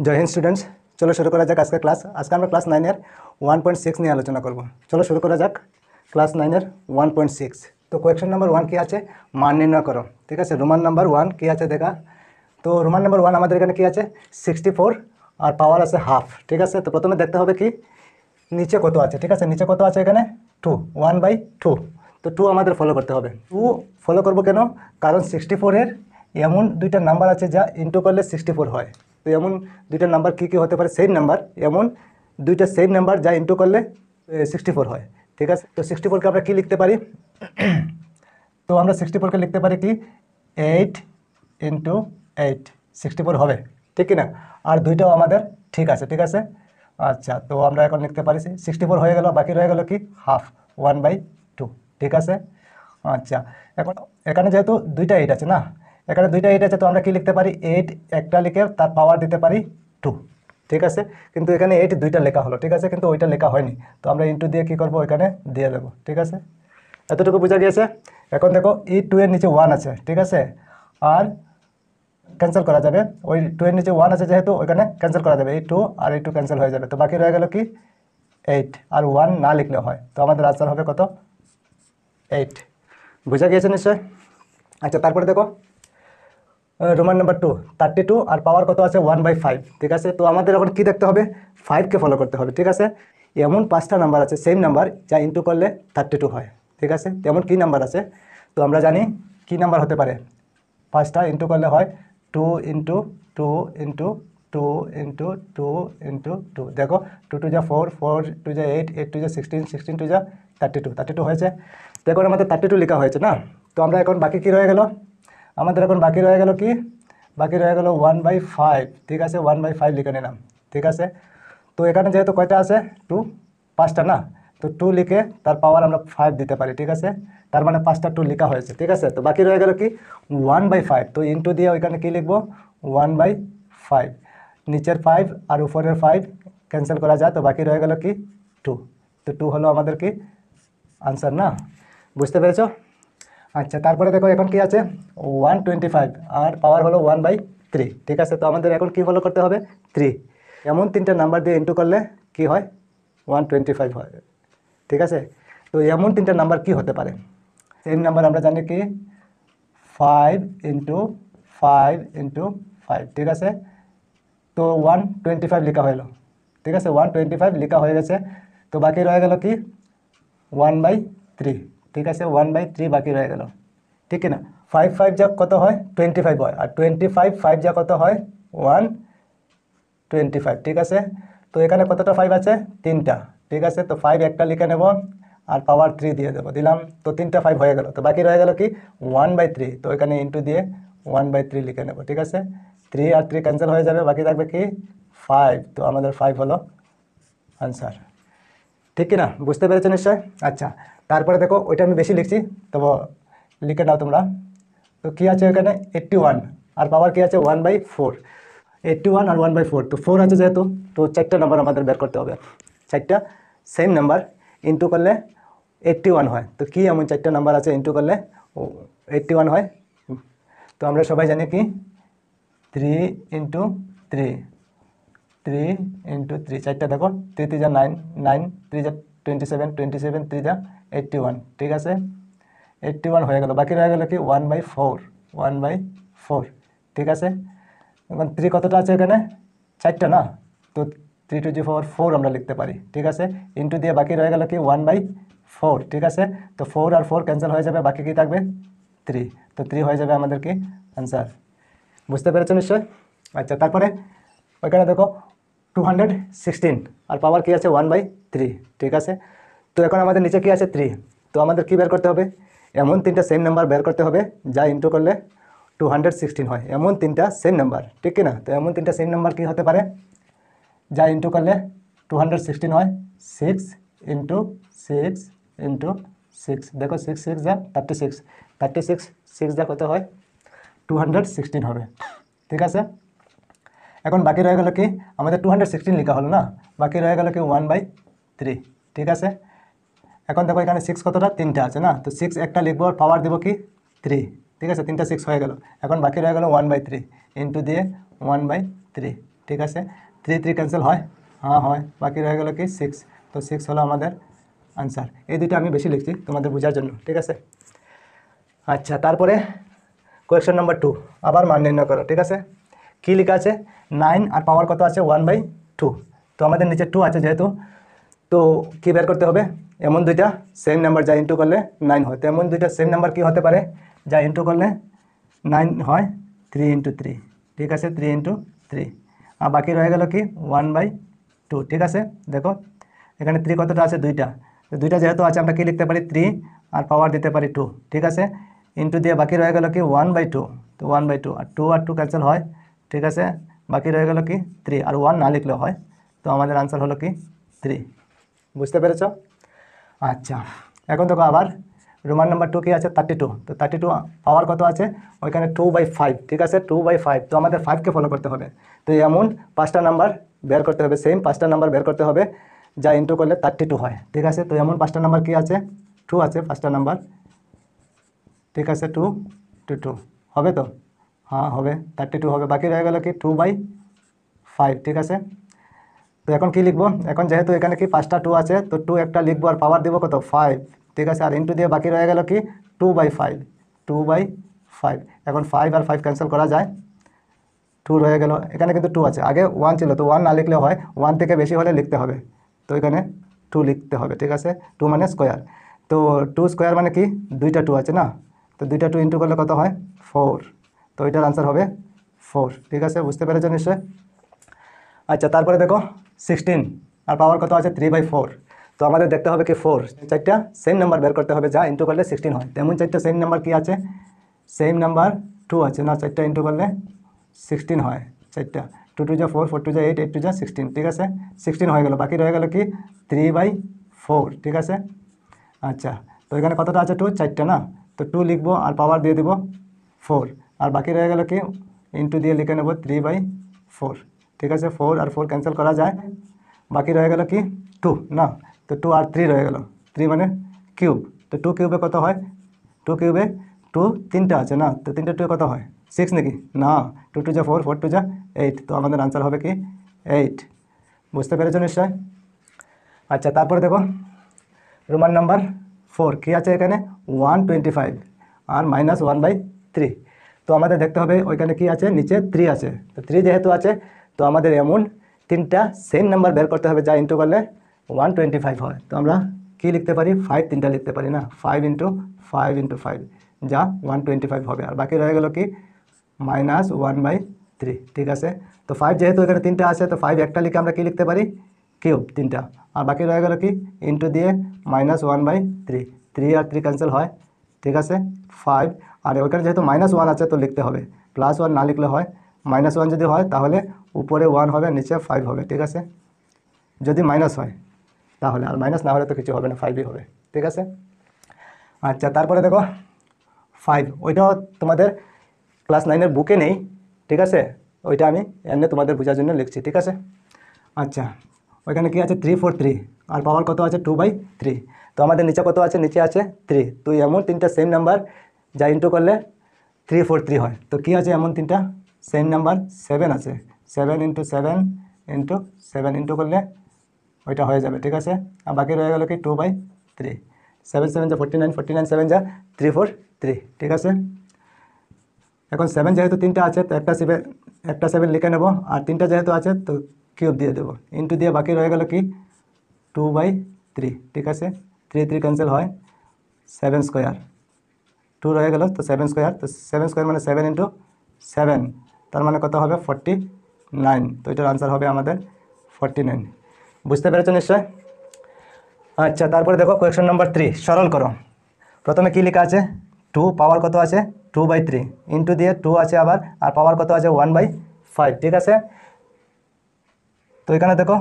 জয় Hind students, চলো শুরু করা যাক আজকের ক্লাস। আজকে আমরা ক্লাস 9-এর 1.6 নিয়ে আলোচনা করব। চলো শুরু করা যাক ক্লাস 9-এর 1.6। তো কোয়েকশন নাম্বার 1 কি আছে, মান নির্ণয় করো। ঠিক আছে, রোমান নাম্বার 1 কি আছে দেখা। তো রোমান নাম্বার 1 আমাদের এখানে কি আছে 64 আর পাওয়ার আছে হাফ। ঠিক আছে, তো প্রথমে দেখতে হবে কি নিচে কত আছে। ঠিক আছে, নিচে কত আছে এখানে 2, 1/2। তো 2 আমাদের ফলো করতে হবে। 2 ফলো করবো কেন, কারণ 64-এর এমন দুইটা নাম্বার আছে যা ইন্টু করলে 64 হয়। তো এমন দুইটা নাম্বার কী কী হতে পারে, সেম নাম্বার, এমন দুইটা সেম নাম্বার যা ইন্টু করলে 64 হয়। ঠিক আছে, তো 64-কে আমরা কী লিখতে পারি তো আমরা 64-কে লিখতে পারি কি 8 × 8, 64 হবে, ঠিক কি না। আর দুইটাও আমাদের ঠিক আছে। ঠিক আছে, আচ্ছা, তো আমরা এখন লিখতে পারি 64 হয়ে গেল, বাকি রয়ে গেল কি হাফ, 1/2। ঠিক আছে, আচ্ছা, এখন এখানে যেহেতু দুইটা 8 আছে না, এখানে দুইটা 8 আছে, তো আমরা কি লিখতে পারি 8 একটা লিখে তার পাওয়ার দিতে পারি 2। ঠিক আছে, কিন্তু এখানে 8 দুইটা লেখা হলো। ঠিক আছে, কিন্তু ওইটা লেখা হয়নি, তো আমরা ইন্টু দিয়ে কি করব, এখানে দিয়ে দেবো। ঠিক আছে, এতটুকু বোঝা গিয়েছে। এখন দেখো এই 2 এর নিচে 1 আছে। ঠিক আছে, আর ক্যান্সেল করা যাবে, ওই 2 এর নিচে 1 আছে যেহেতু ওইখানে ক্যান্সেল করা যাবে, এই 2 আর এই 2 ক্যান্সেল হয়ে যাবে। তো বাকি রয়ে গেল কি 8, আর 1 না লিখলে হয়। তো আমাদের আনসার হবে কত 8। বোঝা গিয়েছে নিশ্চয়। আচ্ছা, তারপরে দেখো রোমান নাম্বার 2 32 আর পাওয়ার কত আছে 1/5। ঠিক আছে, তো আমাদের এখন কি দেখতে হবে, 5কে ফলো করতে হবে। ঠিক আছে, এমন 5টা নাম্বার আছে সেম নাম্বার যা ইন্টু করলে 32 হয়। ঠিক আছে, তেমন কি নাম্বার আছে, তো আমরা জানি কি নাম্বার হতে পারে। 5টা ইন্টু করলে হয় 2 × 2 × 2 × 2 × 2। দেখো 2 2 যা 4, 4 2 যা 8, 8 2 যা 16, 16 2 যা 32, 32 হয়েছে। তো এখন আমাদের 32 লেখা হয়েছে না, তো আমরা এখন বাকি কি রয়ে গেল, আমাদের এখন বাকি রয়ে গেল কি, বাকি রয়ে গেল 1/5। ঠিক আছে, 1/5 লিখে নিলাম। ঠিক আছে, তো এখানে যেহেতু কয়টা আছে 2, 5টা না, তো 2 লিখে তার পাওয়ার আমরা 5 দিতে পারি। ঠিক আছে, তার মানে 5টা 2 লেখা হয়েছে। ঠিক আছে, তো বাকি রয়ে গেল কি 1/5। তো ইন্টু দিয়ে ওইখানে কি লিখবো 1/5, নিচের 5 আর উপরের 5 ক্যান্সেল করা যায়, তো বাকি রয়ে গেল কি 2। তো 2 হলো আমাদের কি আনসার না, বুঝতে পেরেছো। আচ্ছা, তারপরে দেখো এখন কি আছে 125 আর পাওয়ার হলো 1/3। ঠিক আছে, তো আমাদের এখন কি ফলো করতে হবে 3, এমন তিনটা নাম্বার দিয়ে ইন্টু করলে কি হয় 125 হয়। ঠিক আছে, তো এমন তিনটা নাম্বার কি হতে পারে, সেম নাম্বার আমরা জানি কি 5 × 5 × 5। ঠিক আছে, তো 125 লেখা হলো। ঠিক আছে, 125 লেখা হয়ে গেছে, তো বাকি রয়ে গেল কি 1/3। ঠিক আছে, 1/3 বাকি রয়ে গেল, ঠিক না। 5 5 যা কত হয় 25 হয়, আর 25 5 যা কত হয় 125। ঠিক আছে, তো এখানে কতটা 5 আছে 3টা। ঠিক আছে, তো 5 একটা লিখে নেব আর পাওয়ার 3 দিয়ে দেবো, দিলাম, তো 3টা 5 হয়ে গেল। তো বাকি রয়ে গেল কি 1/3, তো এখানে ইন্টু দিয়ে 1/3 লিখে নেব। ঠিক আছে, 3 আর 3 ক্যান্সেল হয়ে যাবে, বাকি থাকবে কি 5। তো আমাদের 5 হলো আনসার, ঠিক কি না, বুঝতে পেরেছো নিশ্চয়। আচ্ছা, তারপরে দেখো ওইটা আমি বেশি লিখছি, তবে লিখে নাও তোমরা। তো কী আছে এখানে 81 আর পাওয়ার কী আছে 1/4, 81 আর 1/4। তো 4 আছে যেহেতু, তো 4টা নাম্বার আমাদের বের করতে হবে। 4টা সেম নাম্বার ইন্টু করলে 81 হয়। তো কি এমন 4টা নাম্বার আছে ইন্টু করলে 81 হয়, তো আমরা সবাই জানি কি 3 × 3, 3 × 3, 4টা দেখো 3 3 যা 9, 9 3 যা 27, 27 3 যা 81। ঠিক আছে, 81 হয়ে গেল, বাকি রয়ে গেল কি 1/4, 1/4। ঠিক আছে, এখন 3 কতটা আছে এখানে 4টা না, তো 3 to the power 4 আমরা লিখতে পারি। ঠিক আছে, ইন্টু দিয়ে বাকি রয়ে গেল কি 1/4। ঠিক আছে, তো 4 আর 4 ক্যান্সেল হয়ে যাবে, বাকি কি থাকবে 3। তো 3 হয়ে যাবে আমাদের কি আনসার, বুঝতে পেরেছো নিশ্চয়। আচ্ছা, তারপরে ওইখানে দেখো 216 আর পাওয়ার কি আছে 1/3। ঠিক আছে, তো এখন আমাদের নিচে কি আছে 3, তো আমাদের কি বের করতে হবে, এমন তিনটা সেম নাম্বার বের করতে হবে যা ইন্টু করলে 216 হয়, এমন তিনটা সেম নাম্বার, ঠিক কি না। তো এমন তিনটা সেম নাম্বার কি হতে পারে যা ইন্টু করলে 216 হয়, 6 × 6 × 6। দেখো 6 6 যা 36, 36 6 যা কত হয় 216 হবে। ঠিক আছে, এখন বাকি রয়ে গেল কি আমাদের 216 লেখা হলো না, বাকি রয়ে গেল কি 1/3। ঠিক আছে, এখন দেখো এখানে 6 কতটা 3টা আছে না, তো 6 একটা লিখবো আর পাওয়ার দেবো কি 3। ঠিক আছে, 3টা 6 হয়ে গেল, এখন বাকি রয়ে গেল 1/3 ইন্টু দিয়ে 1/3। ঠিক আছে 3 3 ক্যান্সেল হয় হ্যাঁ হয় বাকি রয়ে গেল কি 6 তো 6 হলো আমাদের আনসার এই দুটো আমি বেশি লিখছি তোমাদের বোঝার জন্য ঠিক আছে আচ্ছা তারপরে কোয়েশ্চেন নাম্বার 2 আবার মান নির্ণয় করো ঠিক আছে কি লেখা আছে 9 আর পাওয়ার কত আছে 1/2 তো আমাদের নিচে 2 আছে যেহেতু তো কি বের করতে হবে এমন দুইটা সেম নাম্বার যা ইনটু করলে 9 হয় তো এমন দুইটা সেম নাম্বার কি হতে পারে যা ইনটু করলে 9 হয় 3 × 3 ঠিক আছে 3 × 3 আর বাকি রয়ে গেল কি 1/2 ঠিক আছে দেখো এখানে 3 কতটা আছে দুইটা তো দুইটা যেহেতু আছে আমরা কি লিখতে পারি 3 আর পাওয়ার দিতে পারি 2 ঠিক আছে ইনটু দিয়ে বাকি রয়ে গেল কি 1/2 তো 1/2 আর 2 আর 2 ক্যান্সেল হয় ঠিক আছে বাকি রয়ে গেল কি 3 আর 1 না লিখলেও হয় তো আমাদের আনসার হলো কি 3 বুঝতে পেরেছ আচ্ছা এখন দেখো আবার রোমান নাম্বার 2 কি আছে 32 তো 32 পাওয়ার কত আছে ওইখানে 2/5 ঠিক আছে 2/5 তো আমাদের 5কে ফলো করতে হবে তো এমন 5টা নাম্বার বের করতে হবে সেম 5টা নাম্বার বের করতে হবে যা ইনটু করলে 32 হয় ঠিক আছে তো এমন 5টা নাম্বার কি আছে 2 আছে 5টা নাম্বার ঠিক আছে 2 2 2 হবে তো হ্যাঁ হবে 32 হবে বাকি রয়ে গেল কি 2/5 ঠিক আছে তো এখন কি লিখবো এখন যেহেতু এখানে কি 5টা 2 আছে তো 2 একটা লিখবো আর পাওয়ার দিব কত 5 ঠিক আছে আর ইনটু দিয়ে বাকি রয়ে গেল কি 2/5 2/5 এখন 5 আর 5 ক্যান্সেল করা যায় 2 রয়ে গেল এখানে কিন্তু 2 আছে আগে 1 ছিল তো 1 না লিখলে হয় 1 থেকে বেশি হলে লিখতে হবে তো এখানে 2 লিখতে হবে ঠিক আছে 2 মানে স্কোয়ার তো 2 স্কোয়ার মানে কি দুইটা 2 আছে না তো দুইটা 2 ইনটু করলে কত হয় 4 তো এটার আনসার হবে 4 ঠিক আছে বুঝতে পেরেছো নিশ্চয় আচ্ছা তারপরে দেখো 16 আর পাওয়ার কত আছে 3/4 তো আমাদের দেখতে হবে কি 4 চারটা সেম নাম্বার বের করতে হবে যা ইনটু করলে 16 হয় তেমন চারটা সেম নাম্বার কি আছে সেম নাম্বার 2 আছে না চারটা ইনটু করলে 16 হয় চারটা 2 2 যা 4 4 2 যা 8 8 2 যা 16 ঠিক আছে 16 হয়ে গেল বাকি রয়ে গেল কি 3/4 ঠিক আছে আচ্ছা তো এখানে কতটা আছে 2 চারটা না তো 2 লিখবো আর পাওয়ার দিয়ে দেবো 4 আর বাকি রয়ে গেল কি ইনটু দিয়ে লিখে নেব 3/4 ঠিক আছে 4 আর 4 ক্যান্সেল করা যায় বাকি রয়ে গেল কি 2 না তো 2 আর 3 রয়ে গেল 3 মানে কিউব তো 2 কিউবে কত হয় 2 কিউবে 2 তিনটা আছে না তো তিনটা 2 কত হয় 6 নাকি না 2 2 যা 4 4 2 যা 8 তো আমাদের আনসার হবে কি 8 বুঝতে পেরেছো নিশ্চয় আচ্ছা তারপরে দেখো রোমান নাম্বার 4 কি আছে এখানে 125 আর -1/3 তো আমাদের দেখতে হবে ওইখানে কি আছে নিচে 3 আছে তো 3 যেহেতু আছে তো আমাদের এমন তিনটা সেম নাম্বার বের করতে হবে যা ইনটু করলে 125 হয় তো আমরা কি লিখতে পারি 5 তিনটা লিখতে পারি না 5 × 5 × 5 যা 125 হবে আর বাকি রয়ে গেল কি -1/3 ঠিক আছে তো 5 যেহেতু এখানে তিনটা আছে তো 5 একটা লিখে আমরা কি লিখতে পারি কিউব তিনটা আর বাকি রয়ে গেল কি ইনটু দিয়ে -1/3 3 আর 3 ক্যান্সেল হয় ঠিক আছে 5 আর ওইখানে যেহেতু -1 আছে তো লিখতে হবে +1 না লিখলে হয় -1 যদি হয় তাহলে উপরে 1 হবে নিচে 5 হবে ঠিক আছে যদি মাইনাস হয় তাহলে আর মাইনাস না হলে তো কিছু হবে না 5ই হবে ঠিক আছে আচ্ছা তারপরে দেখো 5 ওইটাও তোমাদের ক্লাস 9-এর বুকে নেই ঠিক আছে ওইটা আমি এমনি তোমাদের বোঝার জন্য লিখছি ঠিক আছে আচ্ছা ওইখানে কি আছে 343 আর পাওয়ার কত আছে 2/3 তো আমাদের নিচে কত আছে নিচে আছে 3 তো এমন তিনটা সেম নাম্বার যা ইনটু করলে 343 হয় তো কি আছে এমন তিনটা সেম নাম্বার 7 আছে 7 × 7 × 7 ইনটু করলে ওইটা হয়ে যাবে ঠিক আছে আর বাকি রয়ে গেল কি 2/3 7 7 যা 49 49 7 যা 343 ঠিক আছে এখন 7 যেহেতু তিনটা আছে তো একটা 7 লিখে নেব আর তিনটা যেহেতু আছে তো কিউব দিয়ে দেবো ইনটু দিয়ে বাকি রয়ে গেল কি 2/3 ঠিক আছে 3 3 ক্যান্সেল হয় 7 স্কোয়ার 2 রয়ে গেল তো 7 স্কোয়ার তো 7 স্কোয়ার মানে 7 × 7 তার মানে কত হবে 49 তো এটার আনসার হবে আমাদের 49 বুঝতে পেরেছো নিশ্চয় আচ্ছা তারপরে দেখো কোয়েশ্চন নাম্বার 3 সরল করো প্রথমে কি লেখা আছে 2 পাওয়ার কত আছে 2/3 ইনটু দিয়ে 2 আছে আবার আর পাওয়ার কত আছে 1/5 ঠিক আছে তো এখানে দেখো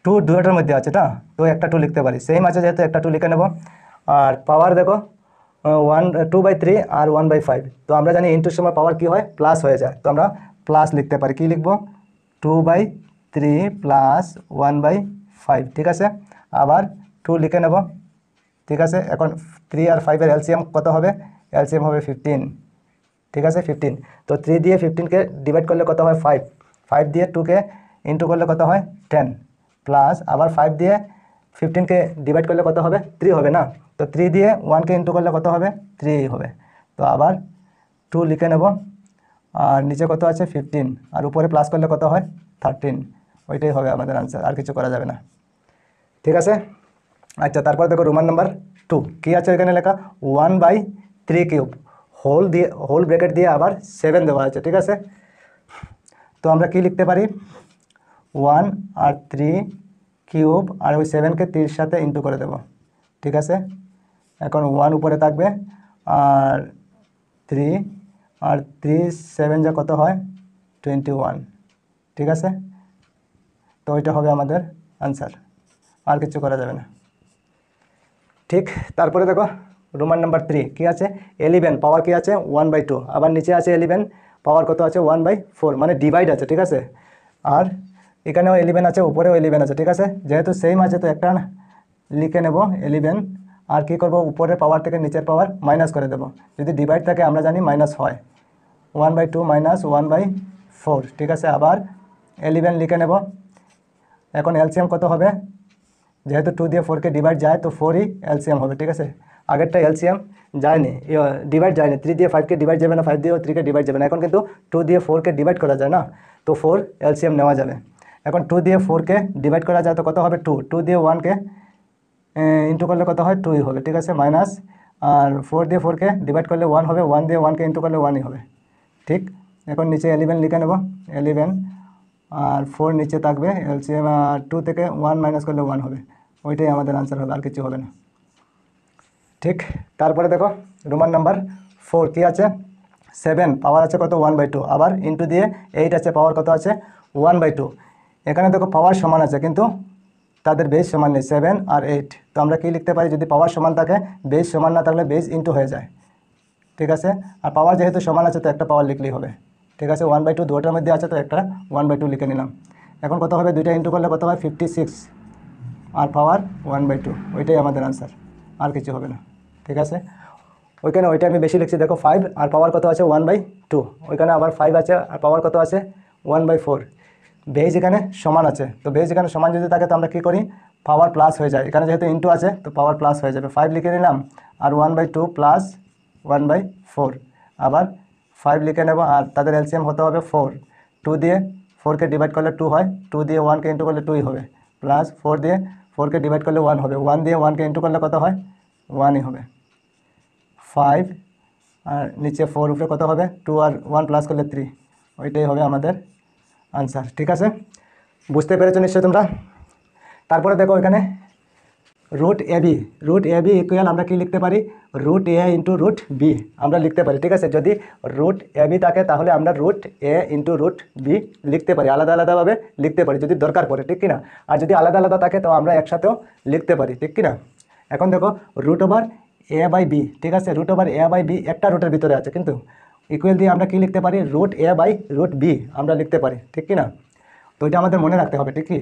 2 দুটোর মধ্যে আছে না তো একটা 2 লিখতে পারি সেম আছে যেহেতু একটা 2 লিখে নেব আর পাওয়ার দেখো 2/3 আর 1/5 তো আমরা জানি ইনটুর সময় পাওয়ার কি হয় প্লাস হয়ে যায় তো আমরা প্লাস লিখতে পারি কি লিখবো 2/3 + 1/5 ঠিক আছে আবার 2 লিখে নেব ঠিক আছে এখন 3 আর 5 এর এলসিএম কত হবে এলসিএম হবে 15 ঠিক আছে 15 তো 3 দিয়ে 15কে ডিভাইড করলে কত হয় 5 5 দিয়ে 2কে ইন্টু করলে কত হয় 10 প্লাস আবার 5 দিয়ে 15কে ডিভাইড করলে কত হবে 3 হবে না, তো 3 দিয়ে 1কে ইন্টু করলে কত হবে 3 হবে। তো আবার 2 লিখে নেব, আর নিচে কত আছে 15, আর উপরে প্লাস করলে কত হয় 13। ওইটাই হবে আমাদের আনসার, আর কিছু করা যাবে না। ঠিক আছে। আচ্ছা, তারপর দেখো রোমান নাম্বার 2 কী আছে এখানে লেখা 1/3 কিউব হোল ব্র্যাকেট দিয়ে আবার 7 দেওয়া আছে। ঠিক আছে, তো আমরা কি লিখতে পারি 1 আর 3 কিউব আর ওই 7কে 3 সাথে ইন্টু করে দেব। ঠিক আছে, এখন 1 উপরে থাকবে আর 3 আর 3 7 যা কত হয় 21। ঠিক আছে, তো ওইটা হবে আমাদের আনসার, আর কিছু করা যাবে না। ঠিক, তারপরে দেখো রোমান নাম্বার 3 কী আছে 11 পাওয়ার কী আছে 1/2, আবার নিচে আছে 11 পাওয়ার কত আছে 1/4, মানে ডিভাইড আছে। ঠিক আছে, আর এখানেও 11 আছে, উপরেও 11 আছে। ঠিক আছে, যেহেতু সেম আছে তো একটা লিখে নেব 11, আর কি করব উপরের পাওয়ার থেকে নিচের পাওয়ার মাইনাস করে দেব। যদি ডিভাইড থাকে আমরা জানি মাইনাস হয়, 1/2 মাইনাস 1/4। ঠিক আছে, আবার 11 লিখে নেব। এখন এলসিএম কত হবে, যেহেতু 2 দিয়ে 4কে ডিভাইড যায় তো 4ই এলসিএম হবে। ঠিক আছে, আগেরটা এলসিএম যায়নি, ডিভাইড যায়নি, 3 দিয়ে 5কে ডিভাইড যাবে না, 5 দিয়ে 3কে ডিভাইড যাবে না। এখন কিন্তু 2 দিয়ে 4কে ডিভাইড করা যায় না, তো 4 এলসিএম নেওয়া যাবে। এখন 2 দিয়ে 4কে ডিভাইড করা যায় তো কত হবে 2, 2 দিয়ে 1কে ইন্টু করলে কত হয় 2ই হবে। ঠিক আছে, মাইনাস, আর 4 দিয়ে 4কে ডিভাইড করলে 1 হবে, 1 দিয়ে 1কে ইন্টু করলে 1ই হবে। ঠিক, এখন নিচে 11 লিখে নেব, 11 আর 4 নিচে থাকবে, এলসিএম 2 থেকে 1 মাইনাস করলে 1 হবে। ওইটাই আমাদের আনসার হবে, আর কিছু হবে না। ঠিক, তারপরে দেখো রোমান নাম্বার 4 কী আছে 7 পাওয়ার আছে কত 1/2, আবার ইন্টু দিয়ে 8 আছে, পাওয়ার কত আছে 1/2। এখানে দেখো পাওয়ার সমান আছে কিন্তু তাদের বেস সমান নেই, 7 আর 8। তো আমরা কি লিখতে পারি, যদি পাওয়ার সমান থাকে বেস সমান না থাকলে বেস ইন্টু হয়ে যায়। ঠিক আছে, আর পাওয়ার যেহেতু সমান আছে তো একটা পাওয়ার লিখলেই হবে। ঠিক আছে, 1/2 দুটোর মধ্যে আছে তো একটা 1/2 লিখে নিলাম। এখন কত হবে, দুইটা ইন্টু করলে কত হয় 56, আর পাওয়ার 1/2। ওইটাই আমাদের আনসার, আর কিছু হবে না। ঠিক আছে, ওইখানে ওইটা আমি বেশি লিখছি, দেখো 5 আর পাওয়ার কত আছে 1/2, ওইখানে আবার 5 আছে আর পাওয়ার কত আছে 1/4। বেজ এখানে সমান আছে, তো বেজ এখানে সমান যদি থাকে তো আমরা কী করি পাওয়ার প্লাস হয়ে যায়, এখানে যেহেতু ইন্টু আছে তো পাওয়ার প্লাস হয়ে যাবে। 5 লিখে নিলাম আর 1/2 প্লাস 1/4, আবার 5 লিখে নেব, আর তাদের এলসিএম হতে হবে 4। 2 দিয়ে 4কে ডিভাইড করলে 2 হয়, 2 দিয়ে 1কে ইন্টু করলে 2ই হবে, প্লাস 4 দিয়ে 4কে ডিভাইড করলে 1 হবে, 1 দিয়ে 1কে ইন্টু করলে কত হয় 1ই হবে। 5 আর নিচে 4 উপরে কত হবে 2 আর 1 প্লাস করলে 3, ওইটাই হবে আমাদের আনসার। ঠিক আছে, বুঝতে পেরেছো নিশ্চয়ই তোমরা। তারপরে দেখো এখানে রুট এ বি ইকুয়াল আমরা কি লিখতে পারি রুট এ ইন্টু রুট বি আমরা লিখতে পারি। ঠিক আছে, যদি রুট এ বি থাকে তাহলে আমরা রুট এ ইন্টু রুট বি লিখতে পারি, আলাদা আলাদাভাবে লিখতে পারি যদি দরকার পড়ে, ঠিক কিনা। আর যদি আলাদা আলাদা থাকে তো আমরা একসাথেও লিখতে পারি, ঠিক কিনা। এখন দেখো root over A by B, ঠিক আছে, root over A by B একটা রুটের ভিতরে আছে, কিন্তু ইকুয়াল দিয়ে আমরা কি লিখতে পারি root A by root B আমরা লিখতে পারি, ঠিক কিনা। তো ওইটা আমাদের মনে রাখতে হবে, ঠিক কি,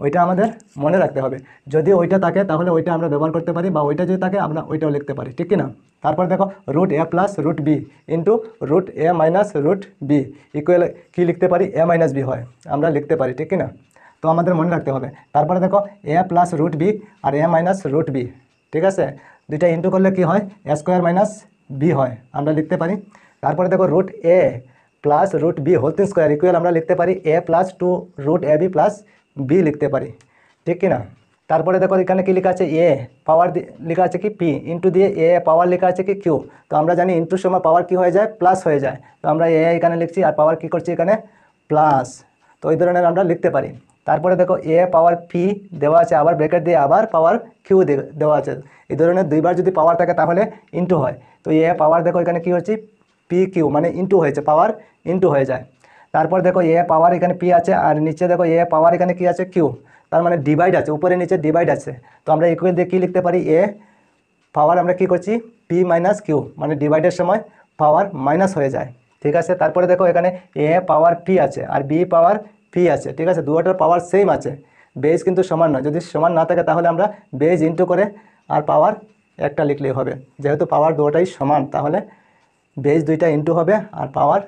ওইটা আমাদের মনে রাখতে হবে। যদি ওইটা থাকে তাহলে ওইটা আমরা ব্যবহার করতে পারি, বা ওইটা যদি থাকে আমরা ওইটাও লিখতে পারি, ঠিক কিনা। তারপর দেখো root A plus root B into root A minus root B equal কী লিখতে পারি এ মাইনাস বি হয়, আমরা লিখতে পারি, ঠিক কিনা। তো আমাদের মনে রাখতে হবে। তারপরে দেখো এ প্লাস রুট বি আর এ মাইনাস রুট বি, ঠিক আছে, দুইটা ইন্টু করলে কি হয় এ স্কোয়ার মাইনাস বি হয়, আমরা লিখতে পারি। তারপরে দেখো root A plus root B whole square equal আমরা লিখতে পারি A plus 2 root A B plus B লিখতে পারি, ঠিক কিনা। তারপরে দেখো এখানে কি লেখা আছে এ পাওয়ার লেখা আছে কি পি ইন্টু দিয়ে এ পাওয়ার লেখা আছে কি কিউ। তো আমরা জানি ইন্টুর সময় পাওয়ার কি হয়ে যায় প্লাস হয়ে যায়, তো আমরা এ এখানে লিখছি আর পাওয়ার কি করছি এখানে প্লাস, তো এই ধরনের আমরা লিখতে পারি। তারপরে দেখো এ পাওয়ার পি দেওয়া আছে, আবার ব্র্যাকেট দিয়ে আবার পাওয়ার কিউ দেওয়া আছে, এই ধরনের দুইবার যদি পাওয়ার থাকে তাহলে ইন্টু হয়। তো এ পাওয়ার দেখো এখানে কি হচ্ছে পি কিউ মানে ইন্টু হয়েছে, পাওয়ার ইন্টু হয়ে যায়। তারপর দেখো এ পাওয়ার এখানে পি আছে আর নিচে দেখো এ পাওয়ার এখানে কি আছে কিউ, তার মানে ডিভাইড আছে, উপরে নিচে ডিভাইড আছে। তো আমরা ইকুয়াল দিয়ে কী লিখতে পারি এ পাওয়ার আমরা কি করছি পি মাইনাস কিউ, মানে ডিভাইডের সময় পাওয়ার মাইনাস হয়ে যায়, ঠিক আছে। তারপরে দেখো এখানে এ পাওয়ার পি আছে আর বি পাওয়ার পি আছে, ঠিক আছে, দুটোর পাওয়ার সেম আছে, বেজ কিন্তু সমান নয়। যদি সমান না থাকে তাহলে আমরা বেজ ইন্টু করে আর পাওয়ার একটা লিখলেই হবে। যেহেতু পাওয়ার দুটোটাই সমান তাহলে বেজ দুইটা ইন্টু হবে আর পাওয়ার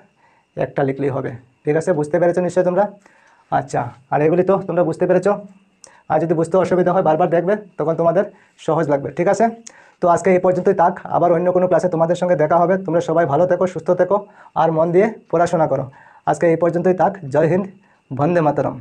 একটা লিখলেই হবে, ঠিক আছে, বুঝতে পেরেছো নিশ্চয়ই তোমরা। আচ্ছা, আর এগুলি তো তোমরা বুঝতে পেরেছো। আর যদি বুঝতে অসুবিধা হয় বারবার দেখবে, তখন তোমাদের সহজ লাগবে। ঠিক আছে, তো আজকে এই পর্যন্তই থাক। আবার অন্য কোনো ক্লাসে তোমাদের সঙ্গে দেখা হবে। তোমরা সবাই ভালো থেকো, সুস্থ থেকো, আর মন দিয়ে পড়াশোনা করো। আজকে এই পর্যন্তই থাক। জয় হিন্দ, বন্দে মাতরম।